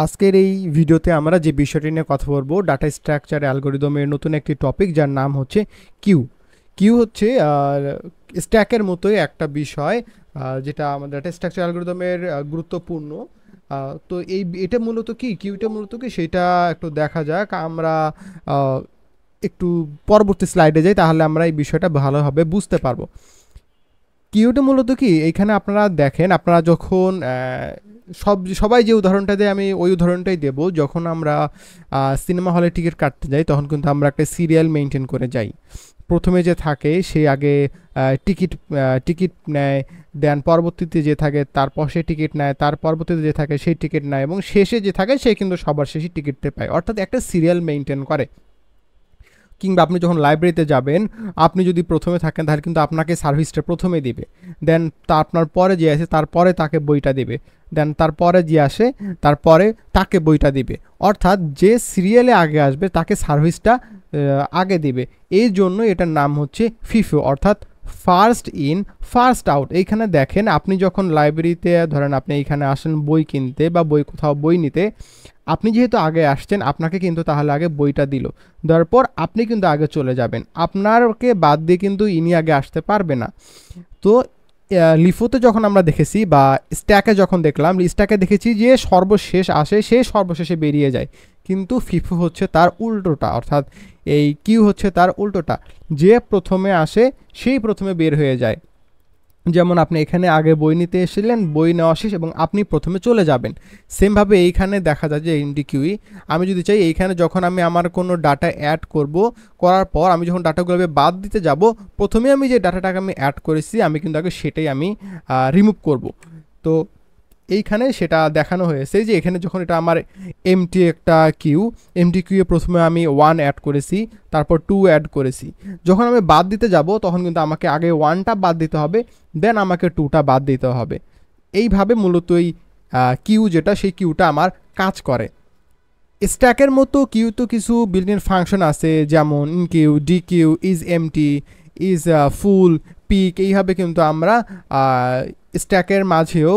আজকের এই ভিডিওতে আমরা যে বিষয়টি নিয়ে কথা বলবো ডাটা স্ট্রাকচার অ্যালগরিদমের নতুন একটি টপিক যার নাম হচ্ছে কিউ। কিউ হচ্ছে স্ট্যাকের মতোই একটা বিষয়, যেটা আমাদের ডাটা স্ট্রাকচার অ্যালগরিদমের গুরুত্বপূর্ণ। তো এটা মূলত কি, কিউটা মূলত কি সেটা একটু দেখা যাক। আমরা আহ, একটু পরবর্তী স্লাইডে যাই, তাহলে আমরা এই বিষয়টা ভালোভাবে বুঝতে পারবো। কিউটা মূলত কি, এইখানে আপনারা দেখেন, আপনারা যখন সবাই যে উদাহরণটা দেয় আমি ওই উদাহরণটাই দেব। যখন আমরা সিনেমা হলে টিকিট কাটতে যাই তখন কিন্তু আমরা একটা সিরিয়াল মেনটেন করে যাই। প্রথমে যে থাকে সে আগে টিকিট টিকিট নেয়, দেন পরবর্তীতে যে থাকে তারপর সে টিকিট নেয়, তার পরবর্তীতে যে থাকে সেই টিকিট নেয়, এবং শেষে যে থাকে সে কিন্তু সবার শেষে টিকিটটা পায়, অর্থাৎ একটা সিরিয়াল মেনটেন করে। কিংবা আপনি যখন লাইব্রেরিতে যাবেন, আপনি যদি প্রথমে থাকেন তাহলে কিন্তু আপনাকে সার্ভিসটা প্রথমে দিবে, দেন তা আপনার পরে যে আসে তারপরে তাকে বইটা দিবে, দেন তারপরে যে আসে তারপরে তাকে বইটা দিবে। অর্থাৎ যে সিরিয়ালে আগে আসবে তাকে সার্ভিসটা আগে দিবে। এই জন্য এটার নাম হচ্ছে ফিফো, অর্থাৎ ফার্স্ট ইন ফার্স্ট আউট। এইখানে দেখেন, আপনি যখন লাইব্রেরিতে ধরেন আপনি এইখানে আসেন বই কিনতে বা কোথাও বই নিতে, আপনি যেহেতু আগে আসছেন আপনাকে কিন্তু তাহলে আগে বইটা দিল, দেওয়ার পর আপনি কিন্তু আগে চলে যাবেন, আপনারকে বাদ দিয়ে কিন্তু ইনি আগে আসতে পারবে না। তো লিফোতে যখন আমরা দেখেছি বা স্ট্যাকে যখন দেখলাম, স্ট্যাকে দেখেছি যে সর্বশেষ আসে সে সর্বশেষে বেরিয়ে যায়, কিন্তু ফিফো হচ্ছে তার উল্টোটা, অর্থাৎ এই কিউ হচ্ছে তার উল্টোটা। যে প্রথমে আসে সেই প্রথমে বের হয়ে যায়। যেমন আপনি এখানে আগে বই নিতে এসেছিলেন, বই নেওয়া শেষ এবং আপনি প্রথমে চলে যাবেন। সেমভাবে এইখানে দেখা যায় যে এনডিকিউই, আমি যদি চাই এইখানে যখন আমি আমার কোনো ডাটা অ্যাড করব, করার পর আমি যখন ডাটাগুলো বাদ দিতে যাব, প্রথমে আমি যে ডাটাটাকে আমি অ্যাড করেছি আমি কিন্তু আগে সেটাই আমি রিমুভ করব। তো এইখানে সেটা দেখানো হয়েছে যে এখানে যখন এটা আমার এমটি একটা কিউ, এমটি কিউয়ে প্রথমে আমি 1 অ্যাড করেছি, তারপর 2 অ্যাড করেছি। যখন আমি বাদ দিতে যাব তখন কিন্তু আমাকে আগে 1টা বাদ দিতে হবে, দেন আমাকে 2টা বাদ দিতে হবে। এইভাবে মূলত এই কিউ যেটা, সেই কিউটা আমার কাজ করে। স্ট্যাকের মতো কিউ তো কিছু বিল্ট ইন ফাংশন আছে, যেমন enqueue, dequeue, is empty, is full, peek. এইভাবে কিন্তু আমরা স্ট্যাকের মাঝেও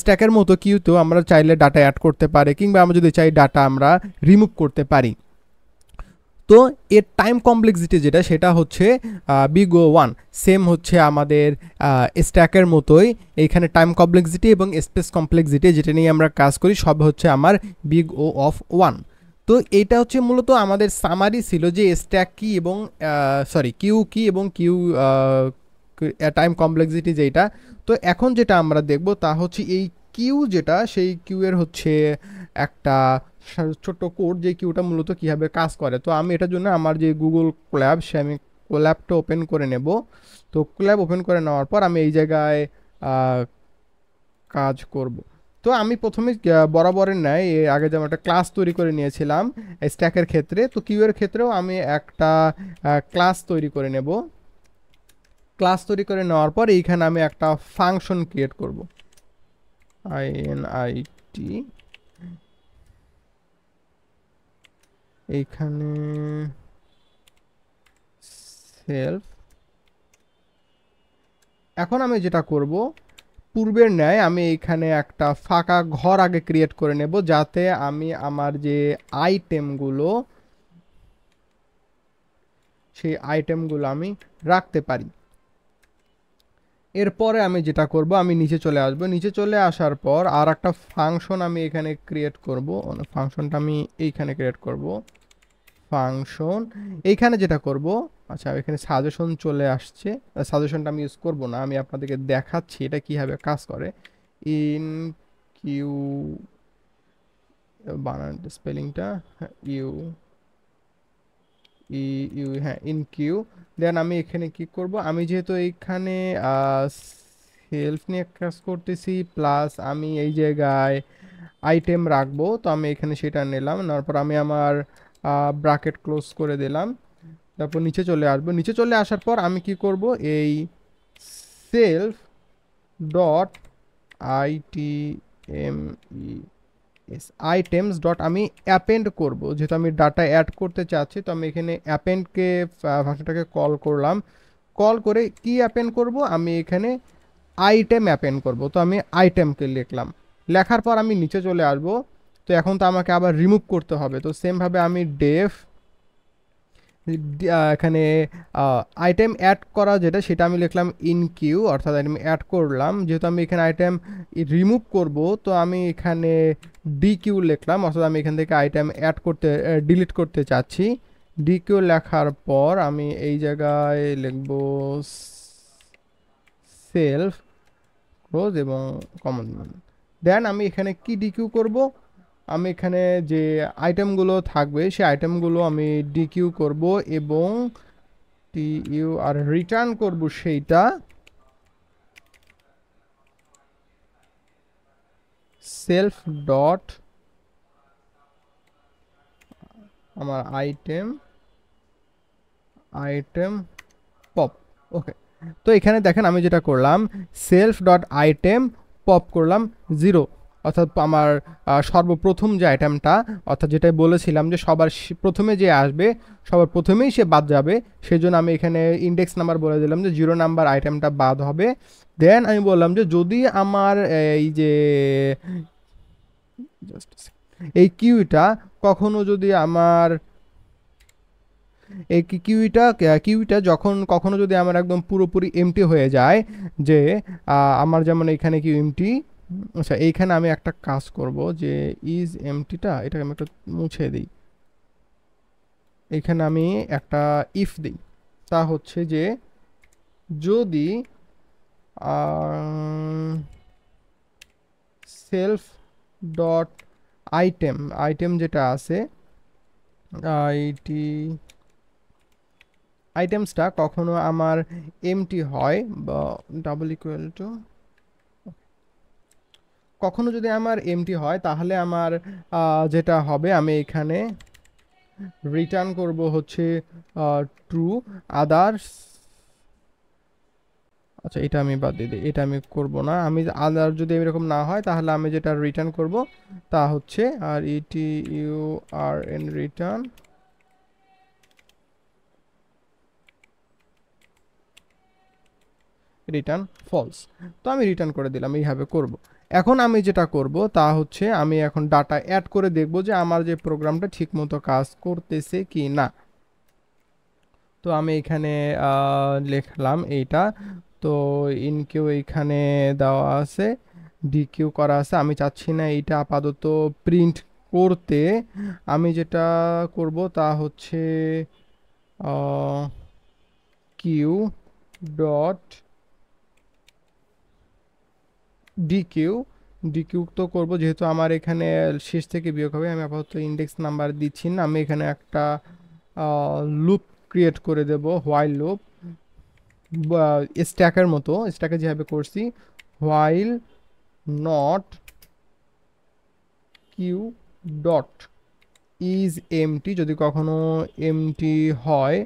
স্ট্যাকের মতো কিউতেও আমরা চাইলে ডাটা অ্যাড করতে পারি, কিংবা আমরা যদি চাই ডাটা আমরা রিমুভ করতে পারি। তো এর টাইম কমপ্লেক্সিটি যেটা, সেটা হচ্ছে বিগ ও 1, সেম হচ্ছে আমাদের স্ট্যাকের মতোই। এইখানে টাইম কমপ্লেক্সিটি এবং স্পেস কমপ্লেক্সিটি যেটা নিয়ে আমরা কাজ করি সব হচ্ছে আমার বিগ ও অফ 1। তো এইটা হচ্ছে মূলত আমাদের সামারি ছিল যে স্ট্যাক কি এবং কিউ কি এবং কিউ টাইম কমপ্লেক্সিটি যেটা। তো এখন যেটা আমরা দেখব তা হচ্ছে এই কিউ যেটা, সেই কিউ এর হচ্ছে একটা ছোট্ট কোড, যে কিউটা মূলত কীভাবে কাজ করে। তো আমি এটার জন্য আমার যে গুগল কোল্যাব, সে আমি কোল্যাবটা ওপেন করে নেব। তো কোল্যাব ওপেন করে নেওয়ার পর আমি এই জায়গায় কাজ করব। তো আমি প্রথমে বরাবরের ন্যায় এর আগে যেমন একটা ক্লাস তৈরি করে নিয়েছিলাম স্ট্যাকের ক্ষেত্রে, তো কিউ এর ক্ষেত্রেও আমি একটা ক্লাস তৈরি করে নেব। ক্লাস তৈরি করে নেওয়ার পর এইখানে আমি একটা ফাংশন ক্রিয়েট করব, INIT। এইখানে সেলফ। এখন আমি যেটা করব, পূর্বের ন্যায় আমি এইখানে একটা ফাঁকা ঘর আগে ক্রিয়েট করে নেব, যাতে আমি আমার যে আইটেমগুলো, সেই আইটেমগুলো আমি রাখতে পারি। এরপরে আমি যেটা করব, আমি নিচে চলে আসব। নিচে চলে আসার পর আর একটা ফাংশন আমি এখানে ক্রিয়েট করব। ফাংশনটা আমি এইখানে ক্রিয়েট করব, ফাংশন। এইখানে যেটা করব, আচ্ছা এখানে সাজেশন চলে আসছে, সাজেশনটা আমি ইউজ করব না, আমি আপনাদেরকে দেখাচ্ছি এটা কীভাবে কাজ করে। ইন কিউ, বানান স্পেলিংটা, ইউ ই ইউ, হ্যাঁ, ইন কিউ। দেন আমি এখানে কি করব, আমি যেহেতু এইখানে সেলফ নিয়ে কাজ করতেছি, প্লাস আমি এই জায়গায় আইটেম রাখবো, তো আমি এখানে সেটা নিলাম। নেওয়ার পর আমি আমার ব্র্যাকেট ক্লোজ করে দিলাম। তারপর নিচে চলে আসবো। নিচে চলে আসার পর আমি কি করব, এই সেলফ ডট আইটিএমই আইটেমস ডট আমি অ্যাপেন্ড করব, যেহেতু আমি ডাটা অ্যাড করতে চাচ্ছি। তো আমি এখানে অ্যাপেন্ডকে ফাংশনটাকে কল করলাম। কল করে কি অ্যাপেন্ড করব, আমি এখানে আইটেম অ্যাপেন্ড করব। তো আমি আইটেমকে লিখলাম। লেখার পর আমি নিচে চলে আসব। তো এখন তো আমাকে আবার রিমুভ করতে হবে। তো সেমভাবে আমি ডেফ এখানে আইটেম অ্যাড করা যেটা সেটা আমি লিখলাম ইন কিউ, অর্থাৎ আমি অ্যাড করলাম। যেহেতু আমি এখানে আইটেম রিমুভ করব, তো আমি এখানে ডি কিউ লিখলাম, অর্থাৎ আমি এখান থেকে আইটেম অ্যাড করতে ডিলিট করতে চাচ্ছি। ডি কিউ লেখার পর আমি এই জায়গায় লিখব সেলফ ক্লোজ এবং কমন। দেন আমি এখানে কি ডিকিউ করব, আমি এখানে যে আইটেমগুলো থাকবে সেই আইটেমগুলো আমি ডিকিউ করব এবং টি ইউ আর রিটার্ন করব সেইটা সেলফ ডট আমার আইটেম পপ। ওকে, তো এখানে দেখেন আমি যেটা করলাম সেলফ ডট আইটেম পপ করলাম 0, অর্থাৎ আমার সর্বপ্রথম যে আইটেমটা, অর্থাৎ যেটা বলেছিলাম যে সবার প্রথমে যে আসবে সবার প্রথমেই সে বাদ যাবে, সেই জন্য আমি এখানে ইন্ডেক্স নাম্বার বলে দিলাম যে 0 নাম্বার আইটেমটা বাদ হবে। দেন আমি বললাম যে যদি আমার এই যে এই কিউটা কখনো যদি আমার এই কিউইটা যখন কখনো যদি আমার একদম পুরোপুরি এমটি হয়ে যায়, যে আমার যেমন এখানে কিউ এমটি, আচ্ছা এইখানে আমি একটা কাজ করব যে ইজ এমটিটা এটাকে আমি একটু মুছে দিই। এখানে আমি একটা ইফ দিই, তা হচ্ছে যে যদি সেলফ ডট আইটেম যেটা আছে আইটেমসটা কখনো আমার এমটি হয় বা ডাবল ইকুয়াল টু কখনো যদি আমার এমটি হয়, তাহলে আমার যেটা হবে আমি এখানে রিটার্ন করব হচ্ছে ট্রু আদার্স। আচ্ছা এটা আমি বাদ দিয়ে দিই, এটা আমি করব না। আমি আদার যদি এরকম না হয় তাহলে আমি যেটা রিটার্ন করব তা হচ্ছে R E T U R N return false. তো আমি রিটার্ন করে দিলাম, এইভাবে করব। এখন আমি যেটা করব তা হচ্ছে আমি এখন ডাটা অ্যাড করে দেখব যে আমার যে প্রোগ্রামটা ঠিকমতো কাজ করতেছে কি না। তো আমি এখানে লিখলাম এইটা, তো ইনকিউ এইখানে দেওয়া আছে, ডিকিউ করা আছে। আমি চাচ্ছি না এইটা আপাতত প্রিন্ট করতে। আমি যেটা করব তা হচ্ছে কিউ ডট ডিকিউ তো করব, যেহেতু আমার এখানে শেষ থেকে বিয়োগ হবে। আমি আপাতত ইন্ডেক্স নাম্বার দিচ্ছি না, আমি এখানে একটা লুপ ক্রিয়েট করে দেব, হোয়াইল লুপ, স্ট্যাকের মতো, স্ট্যাকে যেভাবে করছি while not Q dot is empty. যদি কখনো এমটি হয়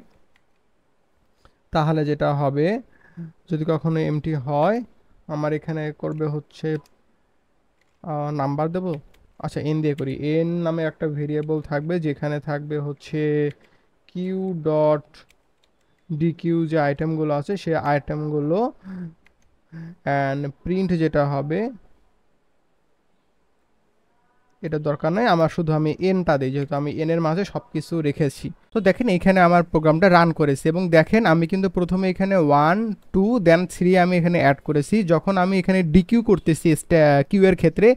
তাহলে যেটা হবে, যদি কখনো এমটি হয় আমার এখানে করবে হচ্ছে নাম্বার দেব। আচ্ছা এন দিয়ে করি, এন নামে একটা ভেরিয়েবল থাকবে যেখানে থাকবে হচ্ছে কিউ ডট ডিকিউ যে আইটেমগুলো আছে সেই আইটেমগুলো, অ্যান্ড প্রিন্ট যেটা হবে এটা দরকার নাই, আমার শুধু আমি এনটা দিই, যেহেতু আমি এনের মাঝে সব কিছু রেখেছি। তো দেখেন এখানে আমার প্রোগ্রামটা রান করেছি এবং দেখেন আমি কিন্তু প্রথমে এখানে 1 2 দেন 3 আমি এখানে অ্যাড করেছি। যখন আমি এখানে ডিকিউ করতেছি কিউ এর ক্ষেত্রে,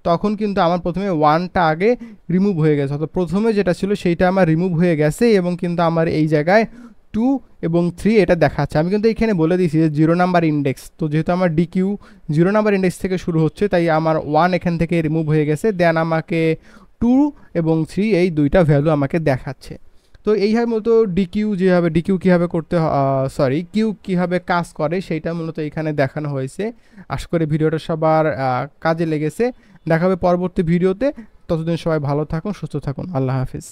তখন কিন্তু আমার প্রথমে 1টা আগে রিমুভ হয়ে গেছে, অর্থাৎ প্রথমে যেটা ছিল সেইটা আমার রিমুভ হয়ে গেছে এবং কিন্তু আমার এই জায়গায় 2 এবং 3 এটা দেখাচ্ছে। আমি কিন্তু এখানে বলে দিয়েছি যে 0 নাম্বার ইন্ডেক্স, তো যেহেতু আমার ডিকিউ 0 নাম্বার ইন্ডেক্স থেকে শুরু হচ্ছে তাই আমার 1 এখান থেকে রিমুভ হয়ে গেছে, দেন আমাকে 2 এবং 3 এই দুইটা ভ্যালু আমাকে দেখাচ্ছে। তো এইভাবে মূলত ডিকিউ কীভাবে করতে, সরি কিউ কীভাবে কাজ করে সেইটা মূলত এখানে দেখানো হয়েছে। আশা করি ভিডিওটা সবার কাজে লেগেছে। দেখা হবে পরবর্তী ভিডিওতে, ততদিন সবাই ভালো থাকুন, সুস্থ থাকুন, আল্লাহ হাফিজ।